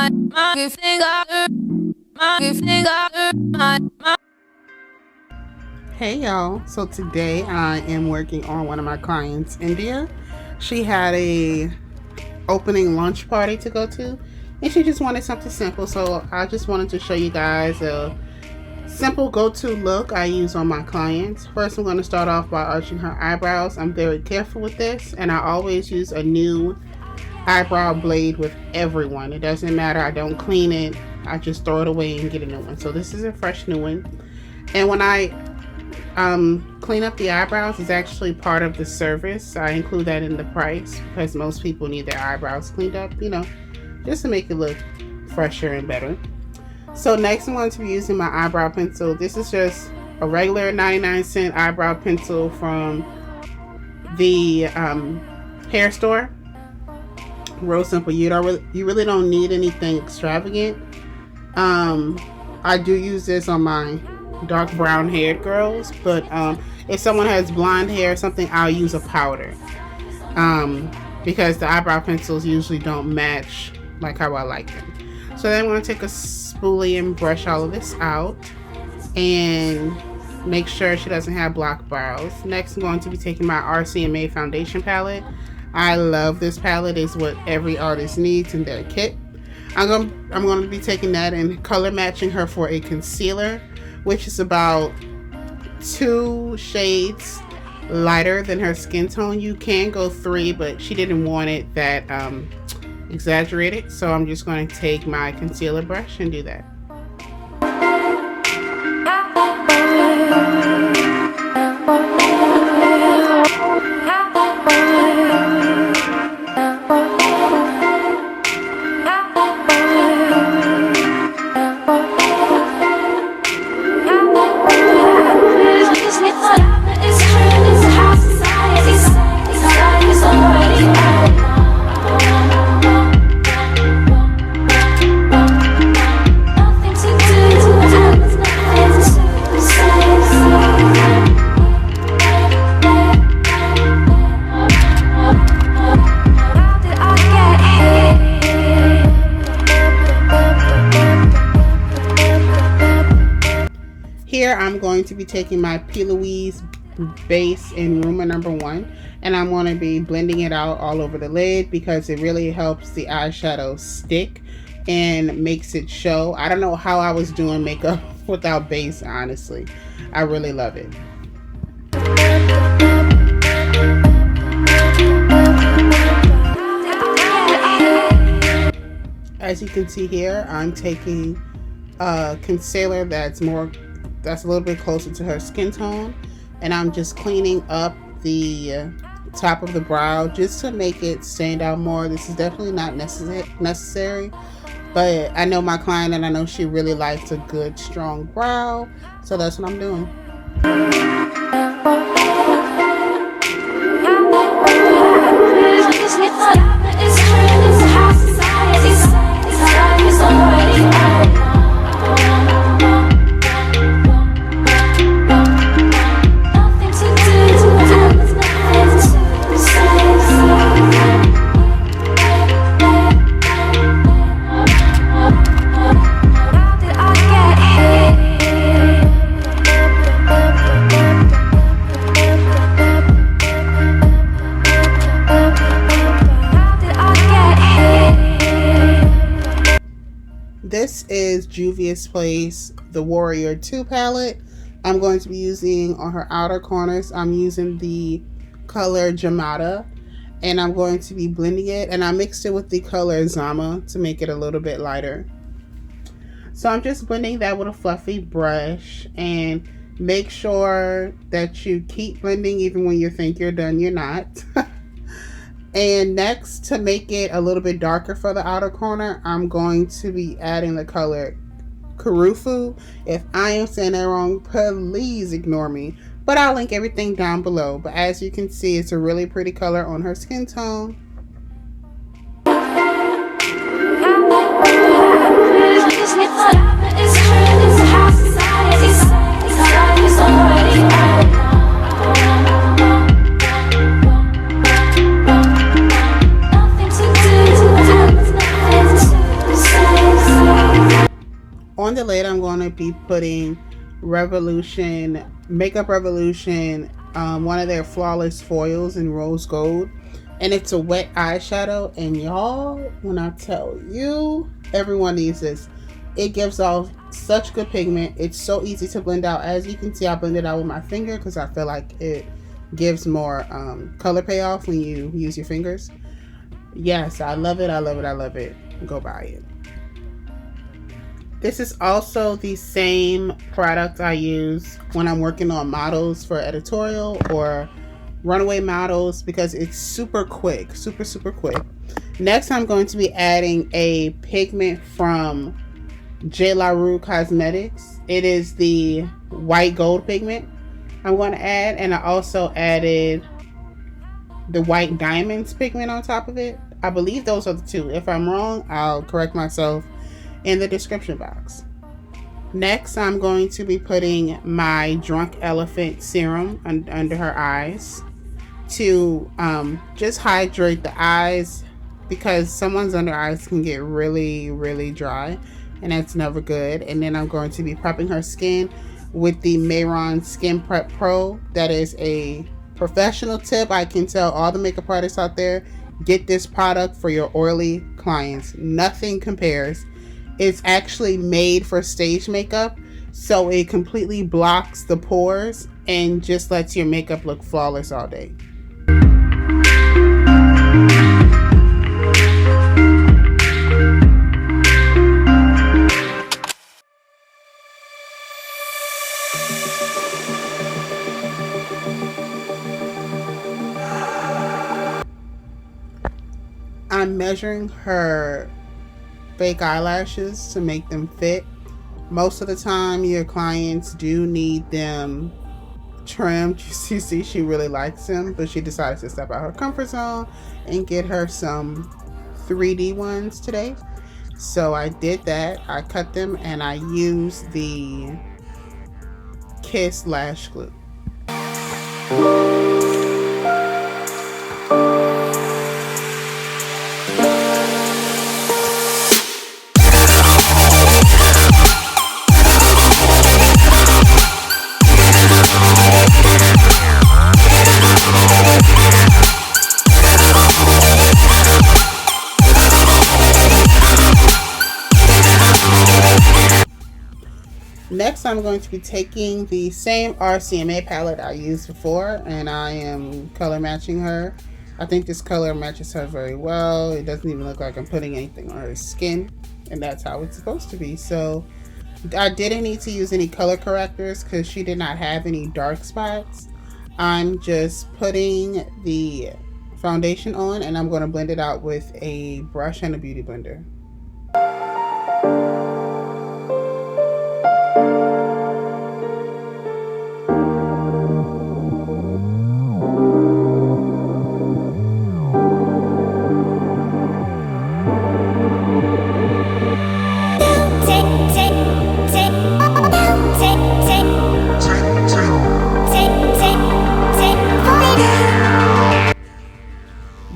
Hey y'all, so today I am working on one of my clients, India. She had a opening lunch party to go to, and she just wanted something simple, so I just wanted to show you guys a simple go-to look I use on my clients. First, I'm going to start off by arching her eyebrows. I'm very careful with this, and I always use a new eyebrow blade with everyone. It doesn't matter, I don't clean it, I just throw it away and get a new one. So this is a fresh new one. And when I clean up the eyebrows, is actually part of the service. I include that in the price because most people need their eyebrows cleaned up, you know, just to make it look fresher and better. So next I'm going to be using my eyebrow pencil. This is just a regular 99-cent eyebrow pencil from the hair store. Real simple. You really don't need anything extravagant. I do use this on my dark brown haired girls, but if someone has blonde hair or something, I'll use a powder because the eyebrow pencils usually don't match like how I like them. So then I'm going to take a spoolie and brush all of this out and make sure she doesn't have block brows. Next, I'm going to be taking my RCMA foundation palette. I love this palette. It's what every artist needs in their kit. I'm going to be taking that and color matching her for a concealer, which is about 2 shades lighter than her skin tone. You can go 3, but she didn't want it that exaggerated, so I'm just going to take my concealer brush and do that. Here I'm going to be taking my P. Louise base in Rumor Number 1, and I'm going to be blending it out all over the lid because it really helps the eyeshadow stick and makes it show. I don't know how I was doing makeup without base, honestly. I really love it. As you can see here, I'm taking a concealer that's a little bit closer to her skin tone, and I'm just cleaning up the top of the brow just to make it stand out more. This is definitely not necessary, but I know my client and I know she really likes a good strong brow, so that's what I'm doing. This is Juvia's Place, the Warrior 2 palette. I'm going to be using on her outer corners, I'm using the color Jamada, and I'm going to be blending it, and I mixed it with the color Zama to make it a little bit lighter. So I'm just blending that with a fluffy brush, and make sure that you keep blending even when you think you're done, you're not. And next, to make it a little bit darker for the outer corner, I'm going to be adding the color Karufu. If I am saying that wrong, please ignore me. But I'll link everything down below. But as you can see, it's a really pretty color on her skin tone. on the lid, I'm going to be putting Makeup Revolution, one of their flawless foils in rose gold, and it's a wet eyeshadow. And y'all, when I tell you, everyone needs this. It gives off such good pigment. It's so easy to blend out. As you can see, I blended out with my finger because I feel like it gives more color payoff when you use your fingers. Yes, I love it. I love it. I love it. Go buy it. This is also the same product I use when I'm working on models for editorial or runway models, because it's super quick, super quick. Next, I'm going to be adding a pigment from J. La Rue Cosmetics. It is the white gold pigment I'm going to add, and I also added the white diamonds pigment on top of it. I believe those are the two. If I'm wrong, I'll correct myself in the description box. Next, I'm going to be putting my Drunk Elephant serum under her eyes to just hydrate the eyes, because someone's under eyes can get really dry, and that's never good. And then I'm going to be prepping her skin with the Mayron Skin Prep Pro. That is a professional tip. I can tell all the makeup artists out there, get this product for your oily clients. Nothing compares. It's actually made for stage makeup, so it completely blocks the pores and just lets your makeup look flawless all day. I'm measuring her fake eyelashes to make them fit. Most of the time your clients do need them trimmed. You see, she really likes them, but she decided to step out her comfort zone and get her some 3D ones today. So I did that. I cut them and I used the Kiss Lash Glue. Next, I'm going to be taking the same RCMA palette I used before, and I am color matching her. I think this color matches her very well. It doesn't even look like I'm putting anything on her skin, and that's how it's supposed to be. So I didn't need to use any color correctors because she did not have any dark spots. I'm just putting the foundation on, and I'm going to blend it out with a brush and a beauty blender.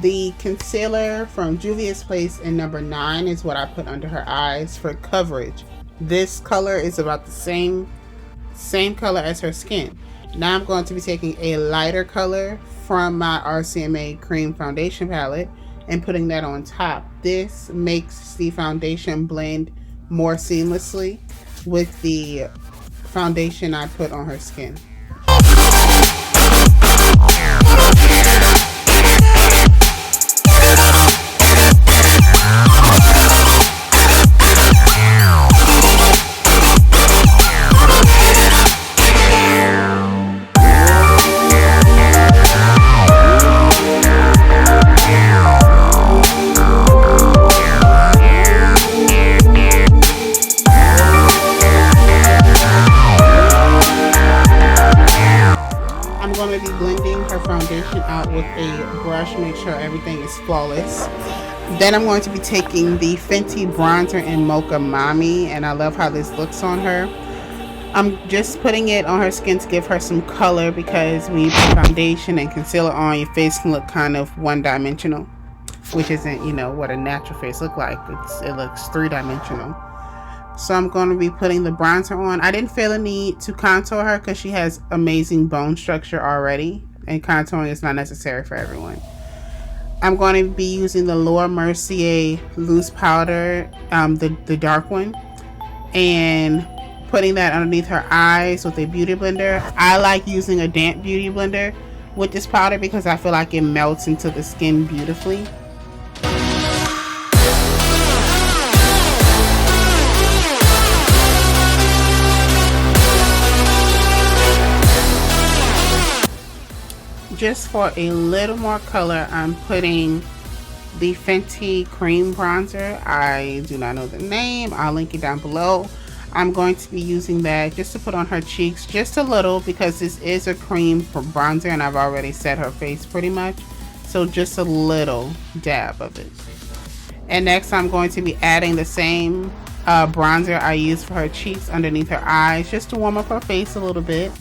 The concealer from Juvia's Place in number 9 is what I put under her eyes for coverage. This color is about the same color as her skin. Now I'm going to be taking a lighter color from my RCMA cream foundation palette and putting that on top. This makes the foundation blend more seamlessly with the foundation I put on her skin. Out with a brush, make sure everything is flawless. Then I'm going to be taking the Fenty bronzer in Mocha Mami, and I love how this looks on her. I'm just putting it on her skin to give her some color, because when you put foundation and concealer on, your face can look kind of one-dimensional, which isn't, what a natural face looks like. It looks three-dimensional. So I'm going to be putting the bronzer on. I didn't feel a need to contour her because she has amazing bone structure already, and contouring is not necessary for everyone. I'm going to be using the Laura Mercier loose powder, the dark one, and putting that underneath her eyes with a beauty blender. I like using a damp beauty blender with this powder because I feel like it melts into the skin beautifully. Just for a little more color, I'm putting the Fenty cream bronzer. I do not know the name. I'll link it down below. I'm going to be using that just to put on her cheeks just a little because this is a cream bronzer and I've already set her face pretty much. So just a little dab of it. And next I'm going to be adding the same bronzer I used for her cheeks underneath her eyes just to warm up her face a little bit.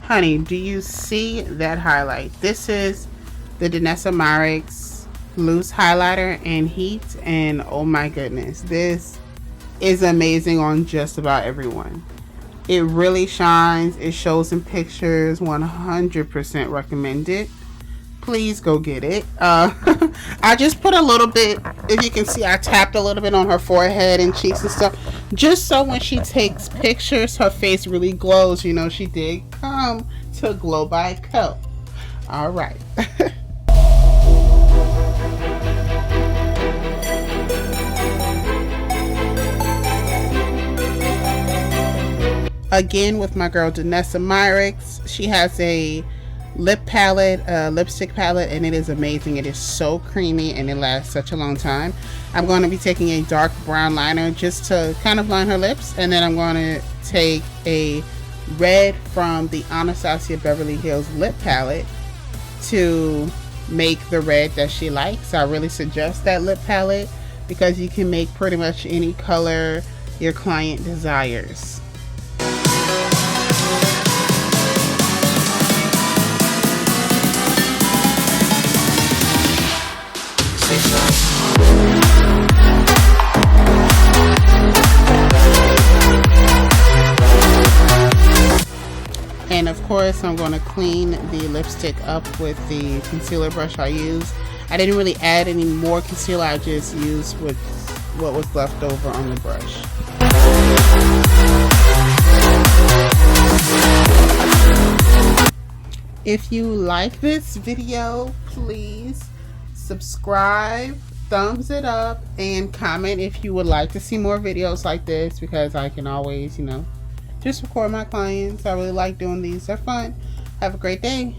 Honey, do you see that highlight? This is the Danessa Myricks loose highlighter in heat, and oh my goodness, this is amazing on just about everyone. It really shines. It shows in pictures. 100% recommend it. Please go get it. I just put a little bit, if you can see, I tapped a little bit on her forehead and cheeks and stuff, just so when she takes pictures, her face really glows. You know, she did come to GlowByKo. All right. Again, with my girl Danessa Myricks, she has a lip palette, lipstick palette, and it is amazing. It is so creamy and it lasts such a long time. I'm going to be taking a dark brown liner just to kind of line her lips, and then I'm going to take a red from the Anastasia Beverly Hills lip palette to make the red that she likes. I really suggest that lip palette because you can make pretty much any color your client desires. And of course, I'm going to clean the lipstick up with the concealer brush I used. I didn't really add any more concealer, I just used what was left over on the brush. If you like this video, please subscribe, thumbs it up, and comment if you would like to see more videos like this, because I can always, just record my clients. I really like doing these. They're fun. Have a great day.